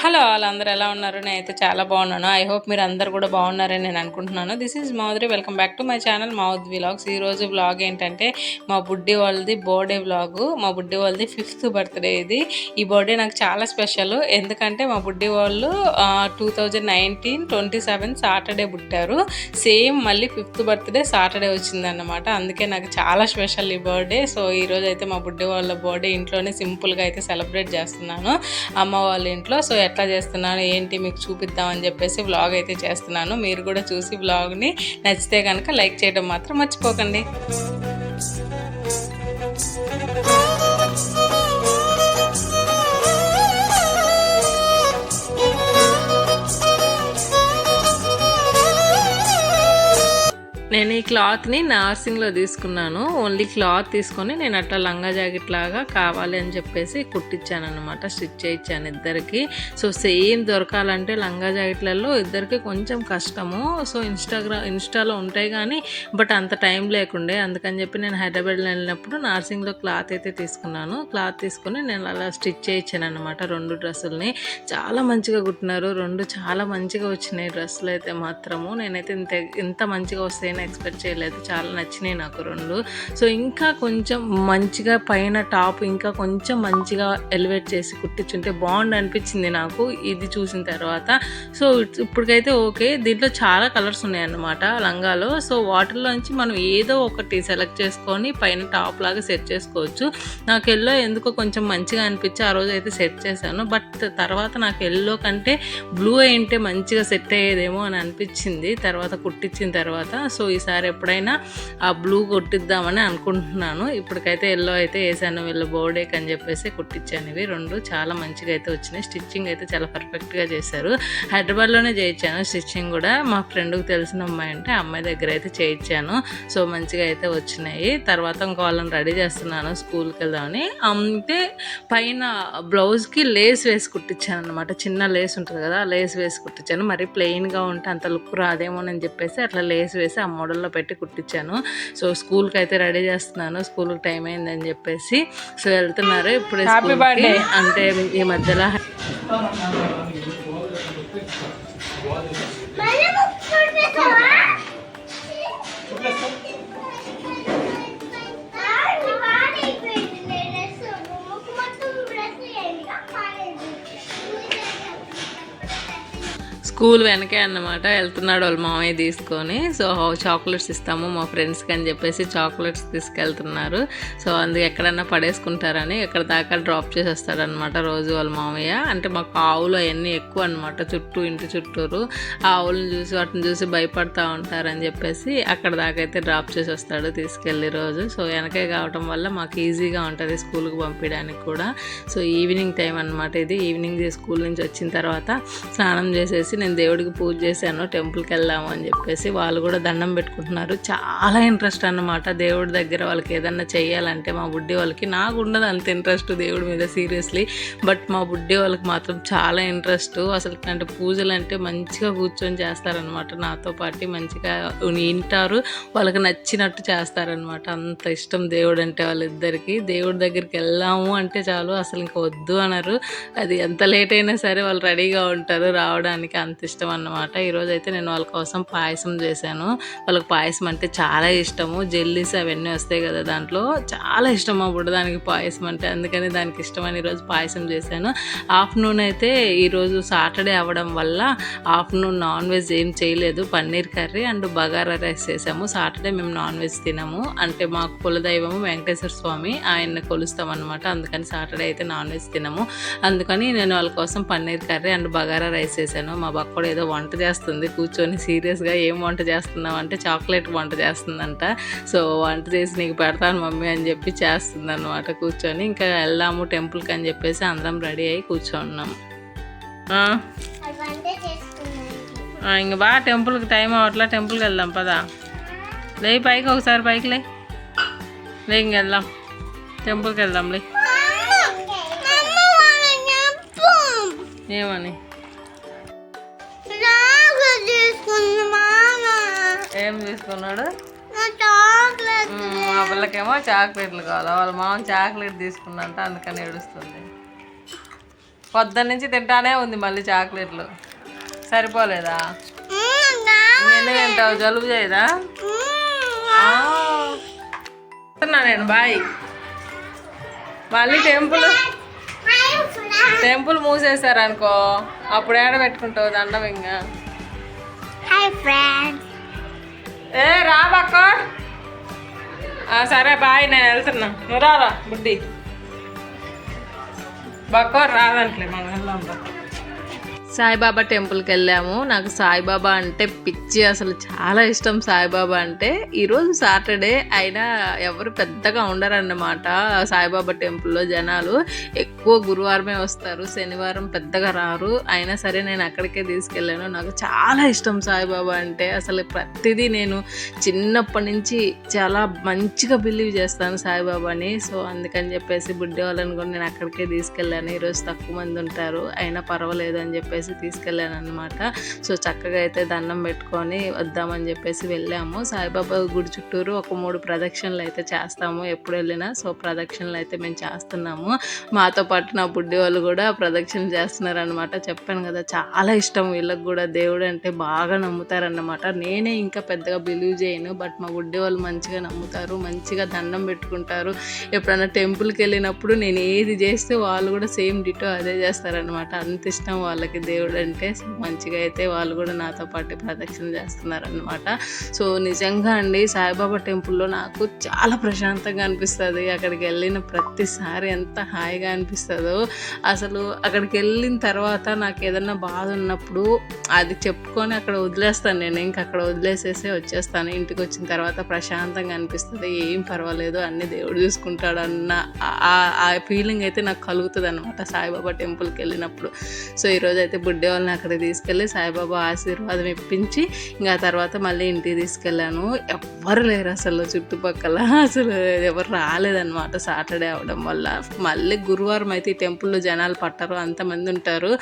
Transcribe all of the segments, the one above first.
Hello వాళ్ళందరూ ఎలా ఉన్నారు? నేనైతే చాలా బాగున్నాను. ఐ హోప్ మీరు అందరు కూడా బాగున్నారని నేను అనుకుంటున్నాను. This is Madhuri. Welcome back to my channel Madhuri vlogs. ఈరోజు వ్లాగ్ ఏంటంటే మా బుడ్డి వాళ్ళది బర్త్డే వ్లాగు. మా బుడ్డి వాళ్ళది 5th బర్త్డే ఇది. ఈ బర్త్డే నాకు చాలా స్పెషల్. ఎందుకంటే మా బుడ్డి వాళ్ళు 2019 27 సాటర్డే పుట్టారు. సేమ్ మళ్ళీ 5th బర్త్డే సాటర్డే వచ్చిందన్నమాట. అందుకే నాకు చాలా స్పెషల్ ఈ బర్త్డే. సో ఈరోజు అయితే మా బుడ్డి వాళ్ళ బర్త్డే ఇంట్లోనే సింపుల్గా అయితే సెలబ్రేట్ చేస్తున్నాను అమ్మ వాళ్ళ ఇంట్లో. సో ఎట్లా చేస్తున్నాను ఏంటి మీకు చూపిద్దామని చెప్పేసి వ్లాగ్ అయితే చేస్తున్నాను. మీరు కూడా చూసి వ్లాగ్ని నచ్చితే కనుక లైక్ చేయడం మాత్రం మర్చిపోకండి. నేను ఈ క్లాత్ని నార్సింగ్లో తీసుకున్నాను. ఓన్లీ క్లాత్ తీసుకొని నేను అట్లా లంగా జాకెట్ లాగా కావాలి అని చెప్పేసి కుట్టించాను అనమాట. స్టిచ్ చేయించాను ఇద్దరికి. సో సేమ్ దొరకాలంటే లంగా జాకెట్లలో ఇద్దరికి కొంచెం కష్టము. సో ఇన్స్టాలో ఉంటాయి కానీ బట్ అంత టైం లేకుండే. అందుకని చెప్పి నేను హైదరాబాద్లో వెళ్ళినప్పుడు నార్సింగ్లో క్లాత్ అయితే తీసుకున్నాను. క్లాత్ తీసుకొని నేను అలా స్టిచ్ చేయించాను అనమాట 2 డ్రెస్సుల్ని. చాలా మంచిగా కుట్టినారు. 2 చాలా మంచిగా వచ్చినాయి డ్రెస్సులు అయితే మాత్రము. నేనైతే ఇంత మంచిగా వస్తాయని ఎక్స్పెక్ట్ చేయలేదు. చాలా నచ్చినాయి నాకు 2. సో ఇంకా కొంచెం మంచిగా పైన టాప్ ఇంకా కొంచెం మంచిగా ఎలివేట్ చేసి కుట్టించుంటే బాగుండు అనిపించింది నాకు ఇది చూసిన తర్వాత. సో ఇప్పటికైతే ఓకే. దీంట్లో చాలా కలర్స్ ఉన్నాయన్నమాట లంగాలో. సో వాటిల్లోంచి మనం ఏదో ఒకటి సెలెక్ట్ చేసుకొని పైన టాప్ లాగా సెట్ చేసుకోవచ్చు. నాకు ఎల్లో ఎందుకో కొంచెం మంచిగా అనిపించి ఆ రోజు అయితే సెట్ చేశాను. బట్ తర్వాత నాకు ఎల్లో కంటే బ్లూ అయింటే మంచిగా సెట్ అయ్యేదేమో అని అనిపించింది తర్వాత కుట్టించిన తర్వాత. సో ఈసారి ఎప్పుడైనా ఆ బ్లూ కొట్టిద్దామని అనుకుంటున్నాను. ఇప్పటికైతే ఎల్లో అయితే వేసాను వీళ్ళ బర్త్డేకి అని చెప్పేసి కుట్టించాను. ఇవి 2 చాలా మంచిగా అయితే వచ్చినాయి. స్టిచ్చింగ్ అయితే చాలా పర్ఫెక్ట్గా చేశారు. హైదరాబాద్లోనే చేయించాను స్టిచ్చింగ్ కూడా. మా ఫ్రెండ్కి తెలిసిన అమ్మాయి అంటే అమ్మాయి దగ్గర అయితే చేయించాను. సో మంచిగా అయితే వచ్చినాయి. తర్వాత ఇంకో వాళ్ళని రెడీ చేస్తున్నాను స్కూల్కి వెళ్దామని. అంటే పైన బ్లౌజ్కి లేస్ వేసి కుట్టించాను అనమాట. చిన్న లేస్ ఉంటుంది కదా, లేస్ వేసి కుట్టించాను. మరి ప్లెయిన్గా ఉంటే అంత లుక్ రాదేమోనని చెప్పేసి అట్లా లేస్ వేసి ఆ మోడల్లో పెట్టి కుట్టించాను. సో స్కూల్కి అయితే రెడీ చేస్తున్నాను. స్కూల్కి టైం అయిందని చెప్పేసి. సో వెళ్తున్నారు ఇప్పుడు స్కూల్కి. అంటే ఈ మధ్యలో స్కూల్ వెనకే అన్నమాట. వెళ్తున్నాడు వాళ్ళ మామయ్య తీసుకొని. సో చాక్లెట్స్ ఇస్తాము మా ఫ్రెండ్స్కి అని చెప్పేసి చాక్లెట్స్ తీసుకెళ్తున్నారు. సో అందుకు ఎక్కడన్నా పడేసుకుంటారని ఎక్కడ దాకా డ్రాప్ చేసి వస్తాడనమాట రోజు వాళ్ళ మామయ్య. అంటే మాకు ఆవులు అవన్నీ ఎక్కువ అనమాట చుట్టూ, ఇంటి చుట్టూరు. ఆ ఆవులను చూసి వాటిని చూసి భయపడతా ఉంటారని చెప్పేసి అక్కడ దాకా అయితే డ్రాప్ చేసి వస్తాడు తీసుకెళ్ళి రోజు. సో వెనకే కావటం వల్ల మాకు ఈజీగా ఉంటుంది స్కూల్కి పంపించడానికి కూడా. సో ఈవినింగ్ టైం అనమాట ఇది. ఈవినింగ్ స్కూల్ నుంచి వచ్చిన తర్వాత స్నానం చేసేసి నేను దేవుడికి పూజ చేశాను. టెంపుల్కి వెళ్దాము అని చెప్పేసి వాళ్ళు కూడా దండం పెట్టుకుంటున్నారు. చాలా ఇంట్రెస్ట్ అన్నమాట దేవుడి దగ్గర. వాళ్ళకి ఏదన్నా చెయ్యాలంటే మా బుడ్డి వాళ్ళకి, నాకు ఉండదు అంత ఇంట్రెస్ట్ దేవుడి మీద సీరియస్లీ, బట్ మా బుడ్డి వాళ్ళకి మాత్రం చాలా ఇంట్రెస్ట్. అసలు అంటే పూజలు అంటే మంచిగా కూర్చొని చేస్తారనమాట. నాతో పాటు మంచిగా వింటారు, వాళ్ళకి నచ్చినట్టు చేస్తారనమాట. అంత ఇష్టం దేవుడు అంటే వాళ్ళిద్దరికి. దేవుడి దగ్గరికి వెళ్దాము అంటే చాలు అసలు ఇంకా వద్దు అనరు. అది ఎంత లేట్ అయినా సరే వాళ్ళు రెడీగా ఉంటారు రావడానికి. అంత ఇష్టం అన్నమాట. ఈరోజు అయితే నేను వాళ్ళ కోసం పాయసం చేశాను. వాళ్ళకి పాయసం అంటే చాలా ఇష్టము. జెల్లీస్ అవన్నీ వస్తాయి కదా, దాంట్లో చాలా ఇష్టం మా బుడ్డదానికి పాయసం అంటే. అందుకని దానికి ఇష్టమని ఈరోజు పాయసం చేశాను. ఆఫ్టర్నూన్ అయితే ఈరోజు సాటర్డే అవ్వడం వల్ల ఆఫ్టర్నూన్ నాన్ వెజ్ ఏం చేయలేదు. Paneer curry and bagara rice చేసాము. సాటర్డే మేము నాన్ వెజ్ తినము. అంటే మాకు కులదైవము వెంకటేశ్వర స్వామి, ఆయన్ని కొలుస్తాం అనమాట. అందుకని సాటర్డే అయితే నాన్ వెజ్ తినము. అందుకని నేను వాళ్ళ కోసం paneer curry and bagara rice చేశాను. మా బక్కడు ఏదో వంట చేస్తుంది కూర్చొని సీరియస్గా. ఏం వంట చేస్తున్నావు అంటే చాక్లెట్ వంట చేస్తుందంట. సో వంట చేసి నీకు పెడతాను మమ్మీ అని చెప్పి చేస్తుంది అనమాట కూర్చొని. ఇంకా వెళ్దాము టెంపుల్కి అని చెప్పేసి అందరం రెడీ అయ్యి కూర్చోన్నాం. ఇంక బాగా టెంపుల్కి టైం అవ్వట్లా, టెంపుల్కి వెళ్దాం పదా. లే పైకి ఒకసారి పైకి లే ఇంక వెళ్దాం టెంపుల్కి వెళ్దాం లే. ఏమని ఏం తీసుకున్నాడు? మా పిల్లకేమో చాక్లెట్లు కావాలి. వాళ్ళ మామ చాక్లెట్ తీసుకున్నంట, అందుకని ఏడుస్తుంది. పొద్దున్న నుంచి తింటానే ఉంది మళ్ళీ చాక్లెట్లు. సరిపోలేదా? ఎన్ని తింటావు? జలుబు చేయదా? నేను బాయ్. మళ్ళీ టెంపుల్ మూసేసారనుకో, అప్పుడు ఏడ పెట్టుకుంటావు దండం? ఇంకా ఏ రా బక్క. సరే బాయ్, నేను వెళ్తున్నా. నువ్వు రారా బుడ్డి. బక్క రాదంటలే, మనం వెళ్దాం. సాయిబాబా టెంపుల్కి వెళ్ళాము. నాకు సాయిబాబా అంటే పిచ్చి, అసలు చాలా ఇష్టం సాయిబాబా అంటే. ఈరోజు సాటర్డే అయినా ఎవరు పెద్దగా ఉండరన్నమాట సాయిబాబా టెంపుల్లో. జనాలు ఎక్కువ గురువారమే వస్తారు, శనివారం పెద్దగా రారు. అయినా సరే నేను అక్కడికే తీసుకెళ్ళాను. నాకు చాలా ఇష్టం సాయిబాబా అంటే. అసలు ప్రతిదీ నేను చిన్నప్పటి నుంచి చాలా మంచిగా బిలీవ్ చేస్తాను సాయిబాబాని. సో అందుకని చెప్పేసి బుడ్డి వాళ్ళని కూడా నేను అక్కడికే తీసుకెళ్ళాను. ఈరోజు తక్కువ మంది ఉంటారు, అయినా పర్వాలేదు అని చెప్పేసి తీసుకెళ్ళాను అనమాట. సో చక్కగా అయితే దండం పెట్టుకొని వద్దామని చెప్పేసి వెళ్ళాము. సాయిబాబా గుడి చుట్టూరు ఒక 3 ప్రదక్షిణలు అయితే చేస్తాము ఎప్పుడు వెళ్ళినా. సో ప్రదక్షిణలు అయితే మేము చేస్తున్నాము. మాతో పాటు నా బుడ్డి వాళ్ళు కూడా ప్రదక్షిణలు చేస్తున్నారు అనమాట. చెప్పాను కదా, చాలా ఇష్టం వీళ్ళకి కూడా. దేవుడు అంటే బాగా నమ్ముతారన్నమాట. నేనే ఇంకా పెద్దగా బిలీవ్ చేయను, బట్ మా బుడ్డి వాళ్ళు మంచిగా నమ్ముతారు, మంచిగా దండం పెట్టుకుంటారు. ఎప్పుడైనా టెంపుల్కి వెళ్ళినప్పుడు నేను ఏది చేస్తే వాళ్ళు కూడా సేమ్ డిటో అదే చేస్తారనమాట. అంత ఇష్టం వాళ్ళకి దేవుడు అంటే. మంచిగా అయితే వాళ్ళు కూడా నాతో పాటు ప్రదక్షిణ చేస్తున్నారనమాట. సో నిజంగా అండి, సాయిబాబా టెంపుల్లో నాకు చాలా ప్రశాంతంగా అనిపిస్తుంది. అక్కడికి వెళ్ళిన ప్రతిసారి ఎంత హాయిగా అనిపిస్తుందో. అసలు అక్కడికి వెళ్ళిన తర్వాత నాకు ఏదన్నా బాధ ఉన్నప్పుడు అది చెప్పుకొని అక్కడ వదిలేస్తాను. నేను ఇంక అక్కడ వదిలేసేసి వచ్చేస్తాను. ఇంటికి వచ్చిన తర్వాత ప్రశాంతంగా అనిపిస్తుంది. ఏం పర్వాలేదు, అన్ని దేవుడు చూసుకుంటాడు అన్న ఆ ఫీలింగ్ అయితే నాకు కలుగుతుంది అనమాట సాయిబాబా టెంపుల్కి వెళ్ళినప్పుడు. సో ఈరోజు అయితే బుడ్డే వాళ్ళని అక్కడికి తీసుకెళ్ళి సాయిబాబా ఆశీర్వాదం ఇప్పించి ఇంకా తర్వాత మళ్ళీ ఇంటికి తీసుకెళ్ళాను. ఎవ్వరు లేరు అసలు చుట్టుపక్కల, అసలు ఎవరు రాలేదన్నమాట సాటర్డే అవడం వల్ల. మళ్ళీ గురువారం అయితే ఈ టెంపుల్లో జనాలు పట్టరు, అంతమంది ఉంటారు.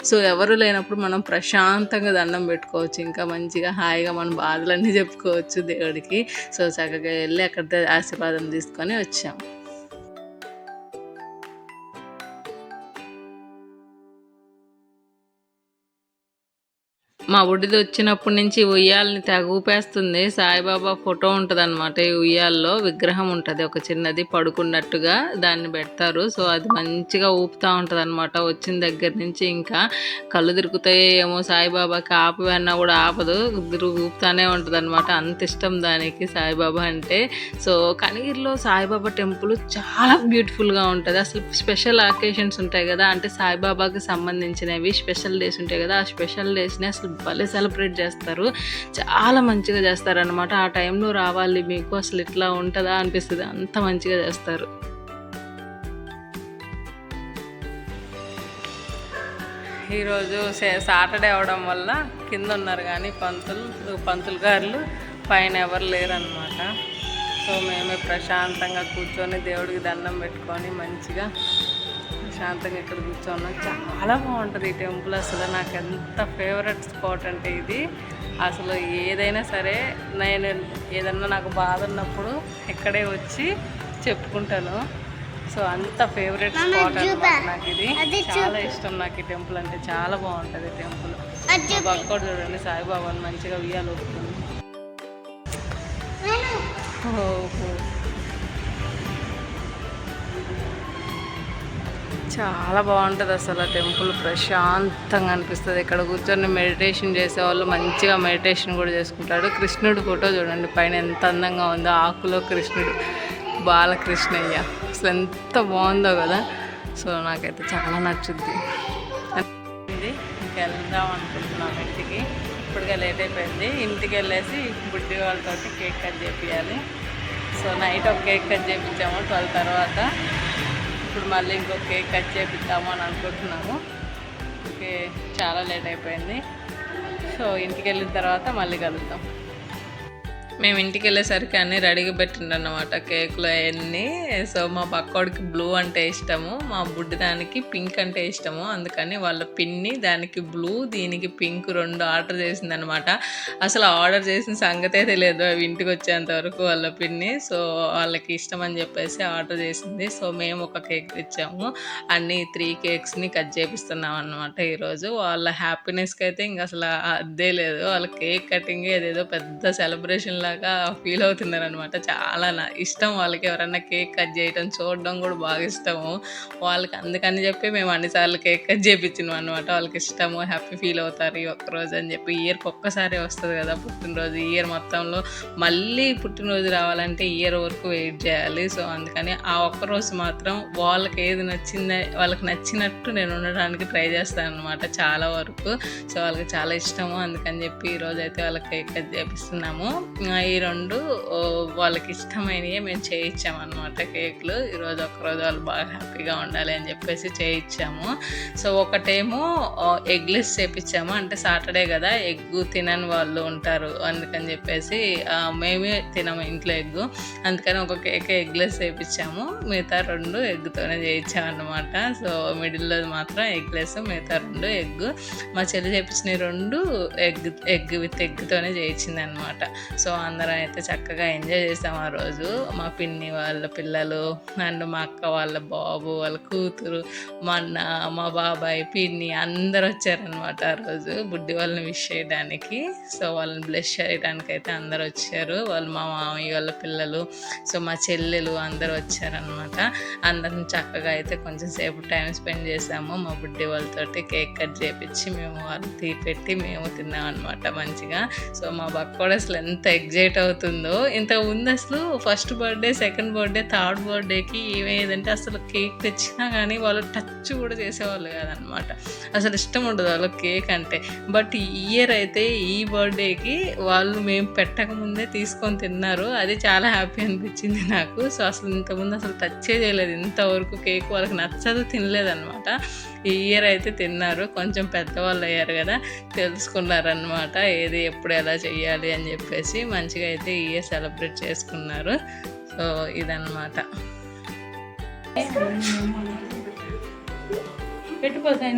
సో ఎవరు లేనప్పుడు మనం ప్రశాంతంగా దండం పెట్టుకోవచ్చు, ఇంకా మంచిగా హాయిగా మన బాధలన్నీ చెప్పుకోవచ్చు దేవుడికి. సో చక్కగా వెళ్ళి అక్కడ ఆశీర్వాదం తీసుకొని వచ్చాం. మా బుడ్డిది వచ్చినప్పటి నుంచి ఉయ్యాలని తెగ ఊపేస్తుంది. సాయిబాబా ఫోటో ఉంటుంది అనమాట. ఈ ఉయ్యాల్లో విగ్రహం ఉంటుంది, ఒక చిన్నది పడుకున్నట్టుగా దాన్ని పెడతారు. సో అది మంచిగా ఊపుతూ ఉంటుంది అనమాట. వచ్చిన దగ్గర నుంచి ఇంకా కళ్ళు తిరుగుతాయేమో, సాయిబాబాకి ఆపవన్నా కూడా ఆపదు, ఊపుతానే ఉంటుంది అనమాట. అంత ఇష్టం దానికి సాయిబాబా అంటే. సో కనిగిరిలో సాయిబాబా టెంపుల్ చాలా బ్యూటిఫుల్గా ఉంటుంది. అసలు స్పెషల్ అకేషన్స్ ఉంటాయి కదా, అంటే సాయిబాబాకి సంబంధించినవి స్పెషల్ డేస్ ఉంటాయి కదా, ఆ స్పెషల్ డేస్ని అసలు భలే సెలబ్రేట్ చేస్తారు, చాలా మంచిగా చేస్తారనమాట. ఆ టైంలో రావాలి మీకు, అసలు ఇట్లా ఉంటుందా అనిపిస్తుంది, అంత మంచిగా చేస్తారు. ఈరోజు సాటర్డే అవడం వల్ల కింద ఉన్నారు కానీ పంతులు గారులు, పైన ఎవరు లేరనమాట. సో మేమే ప్రశాంతంగా కూర్చొని దేవుడికి దండం పెట్టుకొని మంచిగా ప్రశాంతంగా ఇక్కడ కూర్చున్నాం. చాలా బాగుంటుంది ఈ టెంపుల్. అసలు నాకు ఎంత ఫేవరెట్ స్పాట్ అంటే ఇది. అసలు ఏదైనా సరే నేను ఏదన్నా నాకు బాధ ఉన్నప్పుడు ఇక్కడే వచ్చి చెప్పుకుంటాను. సో అంత ఫేవరెట్ స్పాట్ అనమాట నాకు ఇది. చాలా ఇష్టం నాకు ఈ టెంపుల్ అంటే, చాలా బాగుంటుంది టెంపుల్. పక్కడు చూడండి సాయిబాబాని మంచిగా ఉయ్యాలు ఊపుతుంది. ఓహో చాలా బాగుంటుంది అసలు టెంపుల్, ప్రశాంతంగా అనిపిస్తుంది. ఇక్కడ కూర్చొని మెడిటేషన్ చేసేవాళ్ళు మంచిగా మెడిటేషన్ కూడా చేసుకుంటాడు. కృష్ణుడు ఫోటో చూడండి పైన ఎంత అందంగా ఉందో, ఆకులో కృష్ణుడు, బాలకృష్ణయ్య, అసలు ఎంత బాగుందో కదా. సో నాకైతే చాలా నచ్చుద్ది. ఇంకెళ్దాం అనుకుంటున్నాను ఇంటికి. ఇప్పటికే లేట్ అయిపోయింది. ఇంటికి వెళ్ళేసి బుడ్డి వాళ్ళతో కేక్ కట్ చేపియాలి. సో నైట్ ఒక కేక్ కట్ చేయించాము 12 తర్వాత. ఇప్పుడు మళ్ళీ ఇంకో కేక్ కట్ చేపిద్దాము అని అనుకుంటున్నాము. ఓకే, చాలా లేట్ అయిపోయింది. సో ఇంటికి వెళ్ళిన తర్వాత మళ్ళీ కలుద్దాం. మేము ఇంటికి వెళ్ళేసరికి అన్నీ రెడీగా పెట్టిండు అన్నమాట, కేకులు అవన్నీ. సో మా పక్కోడికి బ్లూ అంటే ఇష్టము, మా బుడ్డి దానికి పింక్ అంటే ఇష్టము. అందుకని వాళ్ళ పిన్ని దానికి బ్లూ దీనికి పింక్ 2 ఆర్డర్ చేసింది అనమాట. అసలు ఆర్డర్ చేసిన సంగతే తెలియదు అవి ఇంటికి వచ్చేంత వరకు వాళ్ళ పిన్ని. సో వాళ్ళకి ఇష్టం అని చెప్పేసి ఆర్డర్ చేసింది. సో మేము ఒక కేక్ తెచ్చాము, అన్ని 3 కేక్స్ని కట్ చేపిస్తున్నాం అనమాట ఈరోజు. వాళ్ళ హ్యాపీనెస్కి అయితే ఇంకా అసలు అద్దే లేదు. వాళ్ళ కేక్ కటింగ్ ఏదేదో పెద్ద సెలబ్రేషన్ లాగా ఫీల్ అవుతున్నారు అనమాట. చాలా ఇష్టం వాళ్ళకి, ఎవరన్నా కేక్ కట్ చేయడం చూడడం కూడా బాగా ఇష్టము వాళ్ళకి. అందుకని చెప్పి మేము అన్నిసార్లు కేక్ కట్ చేయించినాం అనమాట. వాళ్ళకి ఇష్టము, హ్యాపీ ఫీల్ అవుతారు ఈ ఒక్కరోజు అని చెప్పి. ఇయర్కి ఒక్కసారి వస్తుంది కదా పుట్టినరోజు, ఇయర్ మొత్తంలో మళ్ళీ పుట్టినరోజు రావాలంటే ఇయర్ వరకు వెయిట్ చేయాలి. సో అందుకని ఆ ఒక్కరోజు మాత్రం వాళ్ళకి ఏది నచ్చిందో వాళ్ళకి నచ్చినట్టు నేను ఉండడానికి ట్రై చేస్తాను అనమాట చాలా వరకు. సో వాళ్ళకి చాలా ఇష్టము, అందుకని చెప్పి ఈరోజు అయితే వాళ్ళకి కేక్ కట్ చేపిస్తున్నాము. ఈ 2 వాళ్ళకి ఇష్టమైనవి మేము చేయించాము అనమాట కేక్లు. ఈరోజు ఒక్కరోజు వాళ్ళు బాగా హ్యాపీగా ఉండాలి అని చెప్పేసి చేయించాము. సో ఒకటేమో ఎగ్లెస్ చేయించాము, అంటే సాటర్డే కదా ఎగ్ తినని వాళ్ళు ఉంటారు, అందుకని చెప్పేసి మేమే తినము ఇంట్లో ఎగ్గు, అందుకని ఒక కేక్ ఎగ్లెస్ చేయించాము. మిగతా 2 ఎగ్తోనే చేయించాము అనమాట. సో మిడిల్లో మాత్రం ఎగ్లెస్, మిగతా 2 ఎగ్. మా చెల్లి చేయించిన 2 ఎగ్ విత్ ఎగ్తోనే చేయించింది అనమాట. సో అందరం అయితే చక్కగా ఎంజాయ్ చేసాం ఆ రోజు. మా పిన్ని వాళ్ళ పిల్లలు అండ్ మా అక్క వాళ్ళ బాబు వాళ్ళ కూతురు, మా అన్న, మా బాబాయ్, పిన్ని అందరు వచ్చారనమాట ఆ రోజు బుడ్డి వాళ్ళని విష్ చేయడానికి. సో వాళ్ళని బ్లెస్ చేయడానికి అయితే అందరు వచ్చారు, వాళ్ళు మా మామయ్య వాళ్ళ పిల్లలు, సో మా చెల్లెలు అందరు వచ్చారనమాట. అందరం చక్కగా అయితే కొంచెం సేపు టైం స్పెండ్ చేసాము మా బుడ్డి వాళ్ళతోటి. కేక్ కట్ చేపించి మేము వాళ్ళు పెట్టి మేము తిన్నాం అనమాట మంచిగా. సో మా బక్కోడు అసలు ఎంత ఎగ్జైట్ అవుతుందో. ఇంతకుముందు అసలు first birthday, second birthday, third బర్త్డేకి ఏమేదంటే అసలు కేక్ తెచ్చినా కానీ వాళ్ళు టచ్ కూడా చేసేవాళ్ళు కాదనమాట. అసలు ఇష్టం ఉండదు వాళ్ళకి కేక్ అంటే. బట్ ఈ ఇయర్ అయితే ఈ బర్త్డేకి వాళ్ళు మేము పెట్టకముందే తీసుకొని తిన్నారు, అది చాలా హ్యాపీ అనిపించింది నాకు. సో అసలు ఇంతకుముందు అసలు టచ్చే చేయలేదు ఇంతవరకు కేక్, వాళ్ళకి నచ్చదు, తినలేదన్నమాట. ఈ ఇయర్ అయితే తిన్నారు, కొంచెం పెద్దవాళ్ళు అయ్యారు కదా, తెలుసుకున్నారనమాట ఏది ఎప్పుడు ఎలా చెయ్యాలి అని చెప్పేసి. మంచిగా అయితే ఈ ఇయర్ సెలబ్రేట్ చేసుకున్నారు. సో ఇదన్నమాట. పెట్టిపోతాయి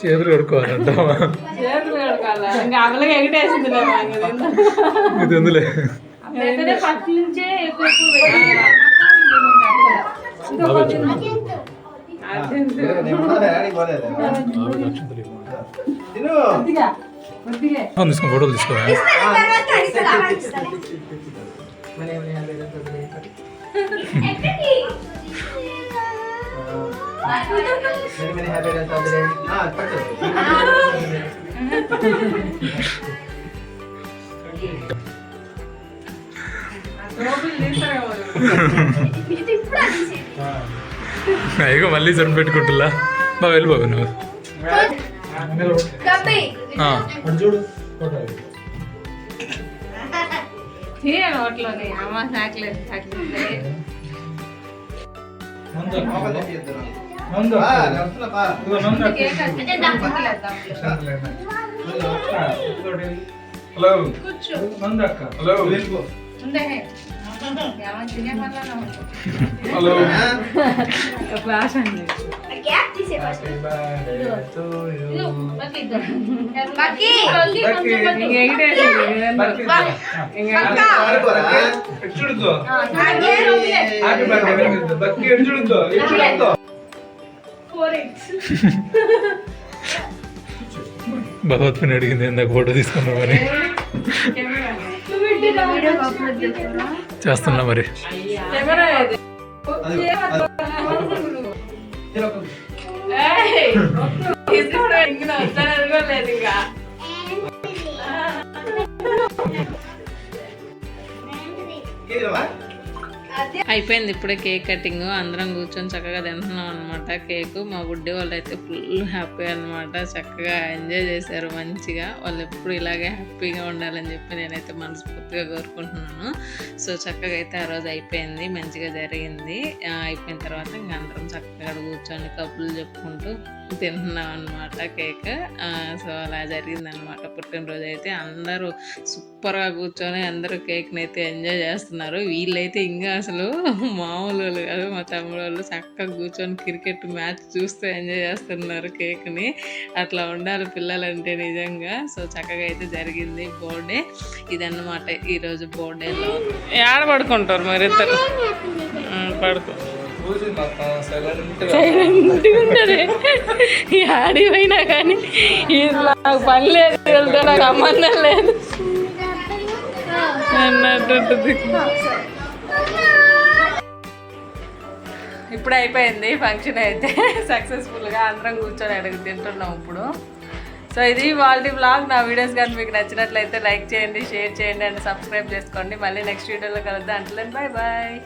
చేతులు కడుక్కోవాలంటావా? చేతులు కడుక్కోవాలా? ఇంకా అవలగా ఎగటేసింది ఇది ఉందిలే. ఫస్ట్ నుంచే తీసుకో, ఫోటోలు తీసుకో. అయ్యో మళ్ళీ సొంత పెట్టుకుంటులా బాగా వెళ్ళిపోవు నువ్వు. నోట్లోని అమ్మ సాక్లేదు హలో హలో హలో క్లాస్ అండి. భగవత్ని అడిగింది ఇందాక ఫోటో తీసుకున్నామని. చేస్తున్నా మరి. అదే అయిపోయింది ఇప్పుడే కేక్ కటింగ్. అందరం కూర్చొని చక్కగా తింటున్నాం అనమాట కేక్. మా బుడ్డి వాళ్ళు అయితే ఫుల్ హ్యాపీ అనమాట. చక్కగా ఎంజాయ్ చేశారు మంచిగా. వాళ్ళు ఎప్పుడు ఇలాగే హ్యాపీగా ఉండాలని చెప్పి నేనైతే మనస్ఫూర్తిగా కోరుకుంటున్నాను. సో చక్కగా అయితే ఆ రోజు అయిపోయింది, మంచిగా జరిగింది. అయిపోయిన తర్వాత ఇంకా అందరం చక్కగా కూర్చొని కబుర్లు చెప్పుకుంటూ తింటున్నాం అనమాట కేక్. సో అలా జరిగిందనమాట పుట్టినరోజు అయితే. అందరూ సూపర్గా కూర్చొని అందరూ కేక్ని అయితే ఎంజాయ్ చేస్తున్నారు. వీళ్ళైతే ఇంకా అసలు మామూలు వాళ్ళు కాదు. మా తమ్ముడు వాళ్ళు చక్కగా కూర్చొని క్రికెట్ మ్యాచ్ చూస్తూ ఎంజాయ్ చేస్తున్నారు కేక్ని. అట్లా ఉండాలి పిల్లలంటే నిజంగా. సో చక్కగా అయితే జరిగింది బర్త్డే. ఇదన్నమాట ఈరోజు బర్త్డేలో. ఏడ పడుకుంటారు మరి ఇద్దరు? పడుకో ఆడిపోయినా కానీ నాకు పని లేదు, వెళ్తే నాకు సంబంధం లేదు అన్నట్టుంటుంది. ఇప్పుడు అయిపోయింది ఫంక్షన్ అయితే సక్సెస్ఫుల్గా. అందరం కూర్చొని అడుగు తింటున్నాం ఇప్పుడు. సో ఇది వాళ్ళ వ్లాగ్. నా వీడియోస్ కానీ మీకు నచ్చినట్లయితే లైక్ చేయండి, షేర్ చేయండి అండ్ సబ్స్క్రైబ్ చేసుకోండి. మళ్ళీ నెక్స్ట్ వీడియోలో కలుద్దాం. అంటలేను బాయ్ బాయ్.